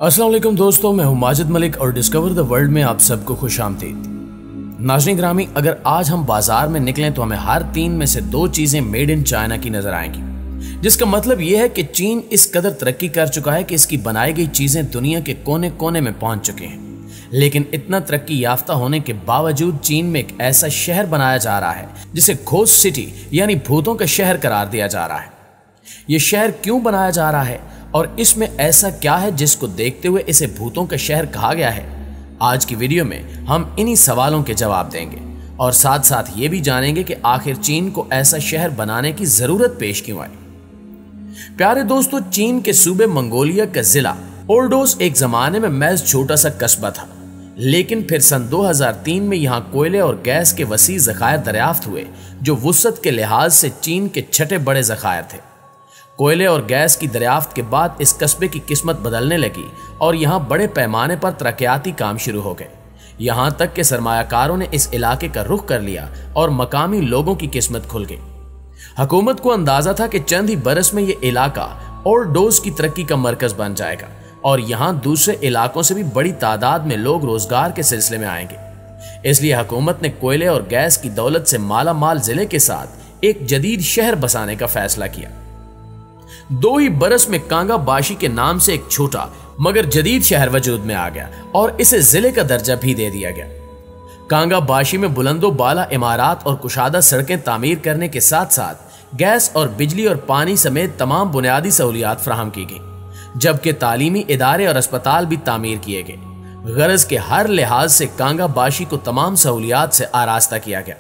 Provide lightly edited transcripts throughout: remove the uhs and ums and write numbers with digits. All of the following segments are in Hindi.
अस्सलाम वालेकुम दोस्तों, मैं हूं माजिद मलिक और डिस्कवर द वर्ल्ड में आप सबको खुशामदीद। नाज़रीन ग्रामी, अगर आज हम बाजार में निकलें तो हमें हर 3 में से 2 चीजें मेड इन चाइना की नजर आएंगी, जिसका मतलब यह है कि चीन इस कदर तरक्की कर चुका है कि इसकी बनाई गई चीजें दुनिया के कोने कोने में पहुंच चुके हैं। लेकिन इतना तरक्की याफ्ता होने के बावजूद चीन में एक ऐसा शहर बनाया जा रहा है जिसे घोस्ट सिटी यानी भूतों का शहर करार दिया जा रहा है। यह शहर क्यों बनाया जा रहा है और इसमें ऐसा क्या है जिसको देखते हुए इसे भूतों का शहर कहा गया है? आज की वीडियो में हम इन्हीं सवालों के जवाब देंगे और साथ साथ ये भी जानेंगे कि आखिर चीन को ऐसा शहर बनाने की जरूरत पेश क्यों आई। प्यारे दोस्तों, चीन के सूबे मंगोलिया का जिला ओर्डोस एक जमाने में महज छोटा सा कस्बा था, लेकिन फिर सन 2003 में यहाँ कोयले और गैस के वसी ज़खायर दरियाफ्त हुए जो वुसअत के लिहाज से चीन के छठे बड़े ज़खायर थे। कोयले और गैस की दरियाफ्त के बाद इस कस्बे की किस्मत बदलने लगी और यहाँ बड़े पैमाने पर तरक्याती काम शुरू हो गए। यहाँ तक के सरमायाकारों ने इस इलाके का रुख कर लिया और मकामी लोगों की किस्मत खुल गई। हुकूमत को अंदाजा था कि चंद ही बरस में ये इलाका ओर्डोस की तरक्की का मरकज बन जाएगा और यहाँ दूसरे इलाकों से भी बड़ी तादाद में लोग रोजगार के सिलसिले में आएंगे। इसलिए हुकूमत ने कोयले और गैस की दौलत से माला माल जिले के साथ एक जदीद शहर बसाने का फैसला किया। 2 ही बरस में कांगा बाशी के नाम से एक छोटा मगर जदीद शहर वजूद में आ गया और इसे जिले का दर्जा भी दे दिया गया। कांगा बाशी में बुलंदो बाला इमारात और कुशादा सड़कें तामीर करने के साथ साथ गैस और बिजली और पानी समेत तमाम बुनियादी सहूलियात फराहम की गई, जबकि तालीमी इदारे और अस्पताल भी तामीर किए गए। गरज के हर लिहाज से कांगा बाशी को तमाम सहूलियात से आरास्ता किया गया।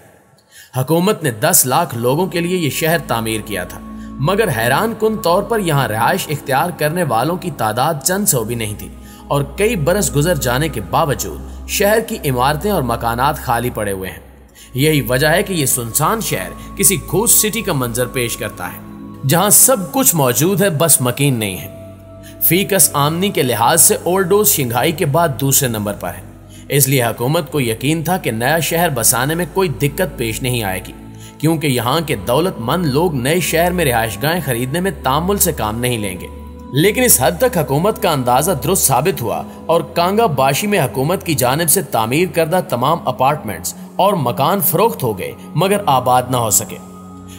हुकूमत ने 10 लाख लोगों के लिए यह शहर तामीर किया था, मगर हैरान कुन तौर पर यहाँ रिहाइश इख्तियार करने वालों की तादाद चंद सौ भी नहीं थी और कई बरस गुजर जाने के बावजूद शहर की इमारतें और मकानात खाली पड़े हुए हैं। यही वजह है कि यह सुनसान शहर किसी घोस्ट सिटी का मंजर पेश करता है, जहां सब कुछ मौजूद है, बस मकीन नहीं है। फीकस आमनी के लिहाज से ओर्डोस शंघाई के बाद दूसरे नंबर पर है। इसलिए हुकूमत को यकीन था कि नया शहर बसाने में कोई दिक्कत पेश नहीं आएगी, क्योंकि यहाँ के दौलतमंद लोग नए शहर में रिहाइशगाहें खरीदने में तामुल से काम नहीं लेंगे। लेकिन इस हद तक हुकूमत का अंदाजा दुरुस्त साबित हुआ और कांगा बाशी में हुकूमत की जानिब से तामीर करदा तमाम अपार्टमेंट्स और मकान फरोख्त हो गए, मगर आबाद न हो सके।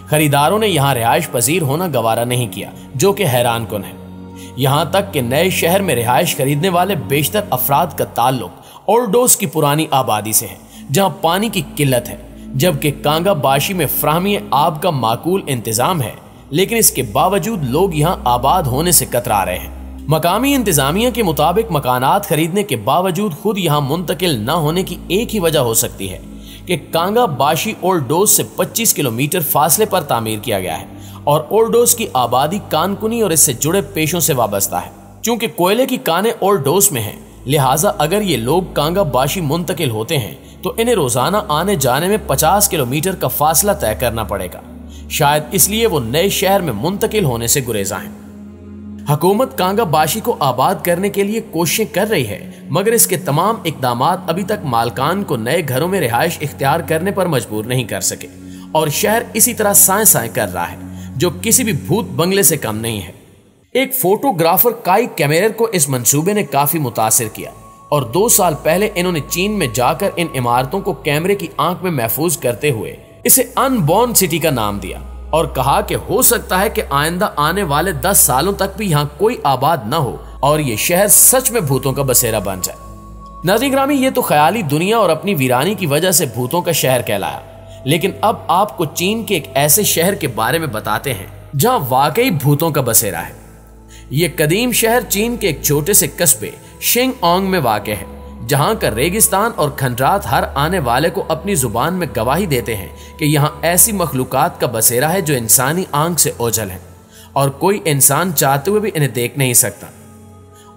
खरीदारों ने यहाँ रिहाइश पजीर होना गवारा नहीं किया, जो कि हैरान कुन है। यहाँ तक कि नए शहर में रिहाइश खरीदने वाले बेशतर अफराद का ताल्लुक ओर्डोस की पुरानी आबादी से है, जहाँ पानी की किल्लत है, जबकि कांगा बाशी में फ्राहमी आब का माकूल इंतजाम है, लेकिन इसके बावजूद लोग यहाँ आबाद होने से कतरा रहे हैं। मकामी इंतजामिया के मुताबिक मकानात खरीदने के बावजूद खुद यहाँ मुंतकिल न होने की एक ही वजह हो सकती है कि कांगा बाशी ओर्डोस से 25 किलोमीटर फासले पर तामीर किया गया है और ओर्डोस की आबादी कानकुनी और इससे जुड़े पेशों से वाबस्ता है। चूंकि कोयले की कानें ओर्डोस में हैं, लिहाजा अगर ये लोग कांगा बाशी मुंतकिल होते हैं तो इन्हें रोजाना आने जाने में 50 किलोमीटर का फासला तय करना पड़ेगा। शायद इसलिए वो नए शहर में मुंतकिल होने से गुरेजा हैं। हुकूमत कांगा बाशी को आबाद करने के लिए कोशिशें कर रही है, मगर इसके तमाम इकदामात अभी तक मालकान को नए घरों में रिहाइश इख्तियार करने पर मजबूर नहीं कर सके और शहर इसी तरह साए साए कर रहा है, जो किसी भी भूत बंगले से कम नहीं है। एक फोटोग्राफर काई कैमेरर को इस मंसूबे ने काफी मुतासिर किया और 2 साल पहले इन्होंने चीन में जाकर इन इमारतों को कैमरे की आंख में महफूज करते हुए इसे अनबॉर्न सिटी का नाम दिया और कहा कि हो सकता है कि आइंदा आने वाले 10 सालों तक भी यहाँ कोई आबाद न हो और ये शहर सच में भूतों का बसेरा बन जाए। नाज़रीन ग्रामी, ये तो ख्याली दुनिया और अपनी वीरानी की वजह से भूतों का शहर कहलाया, लेकिन अब आपको चीन के एक ऐसे शहर के बारे में बताते हैं जहाँ वाकई भूतों का बसेरा है। ये कदीम शहर चीन के एक छोटे से कस्बे शिंगओंग में वाक़ है, जहां का रेगिस्तान और खंडरात हर आने वाले को अपनी जुबान में गवाही देते हैं कि यहाँ ऐसी मखलूकात का बसेरा है जो इंसानी आंख से ओझल है और कोई इंसान चाहते हुए भी इन्हें देख नहीं सकता।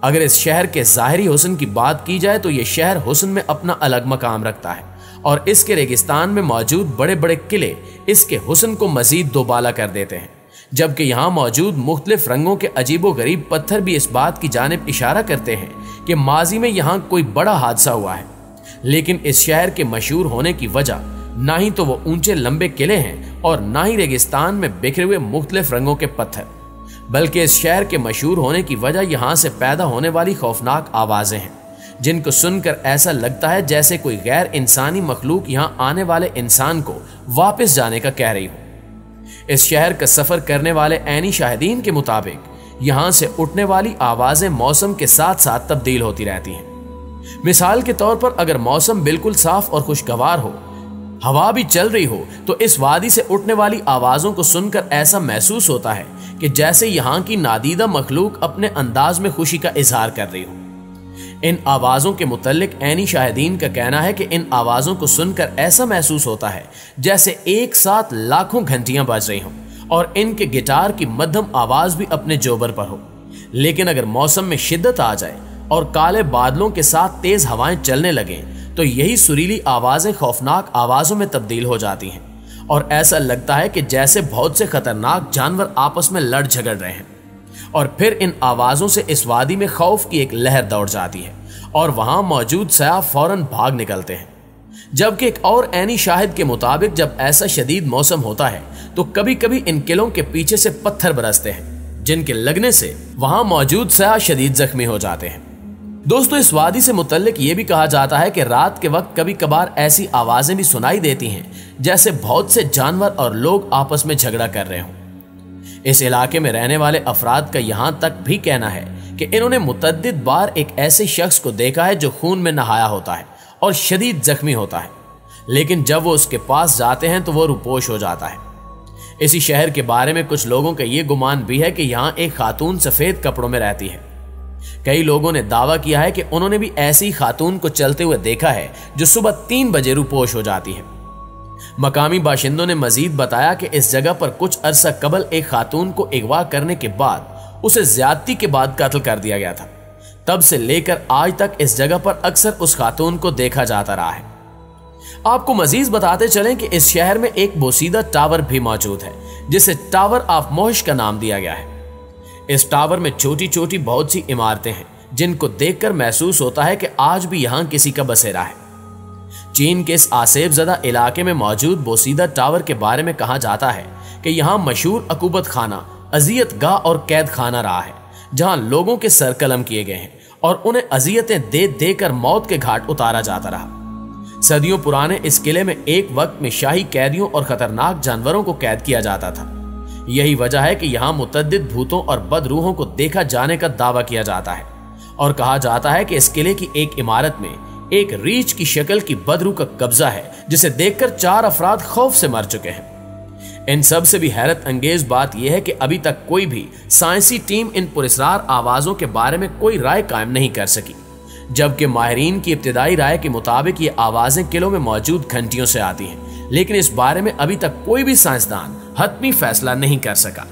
अगर इस शहर के ज़ाहिरी हुस्न की बात की जाए तो यह शहर हुस्न में अपना अलग मकाम रखता है और इसके रेगिस्तान में मौजूद बड़े बड़े किले इसके हुस्न को मजीद दोबाला कर देते हैं, जबकि यहाँ मौजूद मुख्तलिफ रंगों के अजीबो गरीब पत्थर भी इस बात की जानिब इशारा करते हैं कि माजी में यहाँ कोई बड़ा हादसा हुआ है। लेकिन इस शहर के मशहूर होने की वजह ना ही तो वो ऊंचे लंबे किले हैं और ना ही रेगिस्तान में बिखरे हुए मुख्तलिफ रंगों के पत्थर, बल्कि इस शहर के मशहूर होने की वजह यहां से पैदा होने वाली खौफनाक आवाजें हैं, जिनको सुनकर ऐसा लगता है जैसे कोई गैर इंसानी मखलूक यहां आने वाले इंसान को वापस जाने का कह रही हो। इस शहर का सफर करने वाले ऐनी शाहिदीन के मुताबिक यहां से उठने वाली आवाजें मौसम के साथ साथ तब्दील होती रहती हैं। मिसाल के तौर पर अगर मौसम बिल्कुल साफ और खुशगवार हो, हवा भी चल रही हो, तो इस वादी से उठने वाली आवाजों को सुनकर ऐसा महसूस होता है कि जैसे यहां की नादीदा मखलूक अपने अंदाज में खुशी का इजहार कर रही हो। इन आवाजों के मुतल्लिक ऐनी शाहिदीन का कहना है कि इन आवाजों को सुनकर ऐसा महसूस होता है जैसे एक साथ लाखों घंटियां बज रही हों और इनके गिटार की मध्यम आवाज भी अपने जोबर पर हो। लेकिन अगर मौसम में शिद्दत आ जाए और काले बादलों के साथ तेज हवाएं चलने लगें तो यही सुरीली आवाजें खौफनाक आवाजों में तब्दील हो जाती हैं और ऐसा लगता है कि जैसे बहुत से खतरनाक जानवर आपस में लड़ झगड़ रहे हैं। और फिर इन आवाजों से इस वादी में खौफ की एक लहर दौड़ जाती है और वहां मौजूद सयाह फौरन भाग निकलते हैं। जबकि एक और ऐनी शाहिद के मुताबिक जब ऐसा शदीद मौसम होता है तो कभी कभी इन किलों के पीछे से पत्थर बरसते हैं, जिनके लगने से वहां मौजूद सयाह शदीद जख्मी हो जाते हैं। दोस्तों, इस वादी से मुतल्लिक ये भी कहा जाता है कि रात के वक्त कभी कभार ऐसी आवाजें भी सुनाई देती हैं जैसे बहुत से जानवर और लोग आपस में झगड़ा कर रहे हों। इस इलाके में रहने वाले अफराद का यहां तक भी कहना है कि इन्होंने मुतअद्दिद बार एक ऐसे शख्स को देखा है जो खून में नहाया होता है और शदीद जख्मी होता है, लेकिन जब वो उसके पास जाते हैं तो वो रूपोश हो जाता है। इसी शहर के बारे में कुछ लोगों का ये गुमान भी है कि यहाँ एक खातून सफेद कपड़ों में रहती है। कई लोगों ने दावा किया है कि उन्होंने भी ऐसी खातून को चलते हुए देखा है जो सुबह 3 बजे रूपोश हो जाती है। मकामी बाशिंदों ने मजीद बताया कि इस जगह पर कुछ अरसा कबल एक खातून को अगवा करने के बाद उसे ज्यादती के बाद कत्ल कर दिया गया था। तब से लेकर आज तक इस जगह पर अक्सर उस खातून को देखा जाता रहा है। आपको मजीद बताते चलें कि इस शहर में एक बोसीदा टावर भी मौजूद है जिसे टावर ऑफ मोहिश का नाम दिया गया है। इस टावर में छोटी छोटी बहुत सी इमारतें हैं जिनको देखकर महसूस होता है कि आज भी यहां किसी का बसेरा है। चीन के इस आसेब ज़दा इलाके में मौजूद बोसीदा टावर के बारे में कहा जाता है कि यहां मशहूर अकूबत खाना, अजियत गाह और कैद खाना रहा है, जहां लोगों के सर कलम किए गए हैं और उन्हें अजियतें दे देकर मौत के घाट उतारा जाता रहा। सदियों पुराने इस किले में एक वक्त में शाही कैदियों और खतरनाक जानवरों को कैद किया जाता था। यही वजह है कि यहाँ मुतअद्दिद भूतों और बदरूहों को देखा जाने का दावा किया जाता है और कहा जाता है कि इस किले की एक इमारत में एक रीछ की शक्ल की बदरू का कब्जा है जिसे देखकर 4 अफराद खौफ से मर चुके हैं। इन सब से भी हैरत अंगेज बात यह है कि अभी तक कोई भी साइंसी टीम इन पुरस्रार आवाजों के बारे में कोई राय कायम नहीं कर सकी, जबकि माहिरीन की इब्तिदाई राय के मुताबिक ये आवाजें किलों में मौजूद घंटियों से आती हैं, लेकिन इस बारे में अभी तक कोई भी साइंसदान हतमी फैसला नहीं कर सका।